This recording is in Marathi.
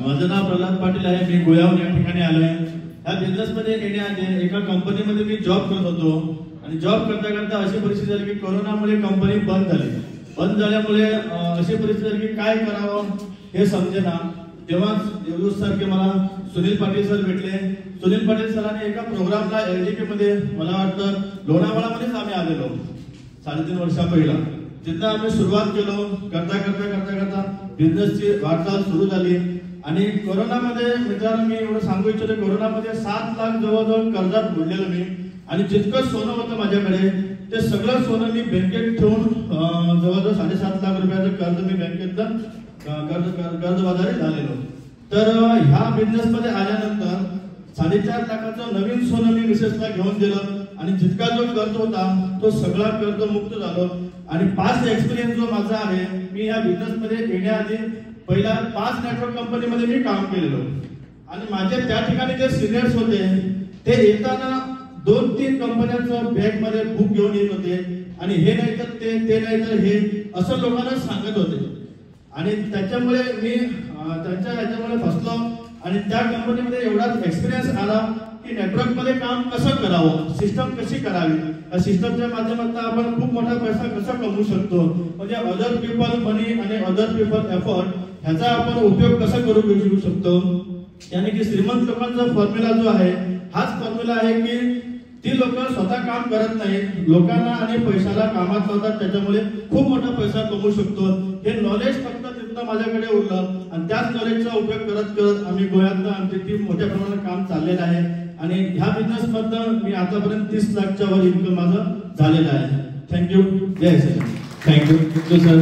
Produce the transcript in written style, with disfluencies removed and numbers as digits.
माझं नाव प्रल्हाद पाटील आहे. मी गोयाहून या ठिकाणी आलोय. ह्या बिझनेसमध्ये येण्याआधी एका कंपनीमध्ये मी जॉब करत होतो आणि जॉब करता करता अशी परिस्थिती झाली की कोरोनामुळे कंपनी बंद झाली. बंद झाल्यामुळे अशी परिस्थिती झाली की काय करावं हे समजेना. तेव्हा देवदूत सारखे मला सुनील पाटील सर भेटले. सुनील पाटील सरांनी एका प्रोग्रामला LDK मध्ये मला वाटतं लोणावळामध्येच आम्ही आलेलो 3.5 वर्षा पहिला. तिथं आम्ही सुरुवात केलो. करता करता करता करता बिझनेसची वाटचाल सुरू झाली आणि कोरोनामध्ये मित्रांनो मी एवढं सांगू इच्छितो, कोरोनामध्ये 7 लाख जवळजवळ कर्जात बुडलेलो मी. आणि जितकं सोनं होतं माझ्याकडे ते सगळं सोनं मी बँकेत ठेवून जवळजवळ 7.5 लाख रुपयाचं कर्ज मी बँकेतलं कर्जबाजारी झालेलो. तर ह्या बिझनेस मध्ये आल्यानंतर 4.5 लाखाचं नवीन सोनं मी मिसेसला घेऊन दिलं आणि जितका जो कर्ज होता तो सगळा कर्ज मुक्त झालो. आणि 5 एक्सपिरियन्स जो माझा आहे, मी या बिझनेस मध्ये येण्याआधी पहिला 5 नेटवर्क कंपनीमध्ये मी काम केलेलो आणि माझे त्या ठिकाणी जे सिनियर्स होते ते येताना 2-3 कंपन्यांचं बॅग मध्ये बुक घेऊन येत होते आणि हे नाही तर ते नाही तर हे असं लोकांना सांगत होते. आणि त्याच्यामुळे मी त्यांच्या ह्याच्यामुळे फसलो आणि त्या कंपनीमध्ये एवढाच एक्सपिरियन्स आला की नेटवर्क मध्ये काम कसं करावं, सिस्टम कशी करावी, या सिस्टमच्या माध्यमातून आपण खूप मोठा पैसा कसा कमवू शकतो, म्हणजे अदर पीपल मनी आणि अदर पीपल एफर्ट ह्याचा आपण उपयोग कसा करू घेऊ शकतो. यानी की श्रीमंत लोकांचा फॉर्म्युला जो आहे हाच फॉर्म्युला आहे की ती लोक स्वतः काम करत नाहीत, लोकांना आणि पैशाला कामात लावतात, त्याच्यामुळे खूप मोठा पैसा कमवू शकतो. हे नॉलेज फक्त तिथं माझ्याकडे उरलं आणि त्याच नॉलेजचा उपयोग करत करत आम्ही गोव्यात आमची टीम मोठ्या प्रमाणात काम चाललेलं आहे आणि ह्या बिझनेस मधनं मी आतापर्यंत 30 लाखच्या वर इन्कम माझं झालेलं आहे. थँक्यू. जय श्री राम. Thank you sir.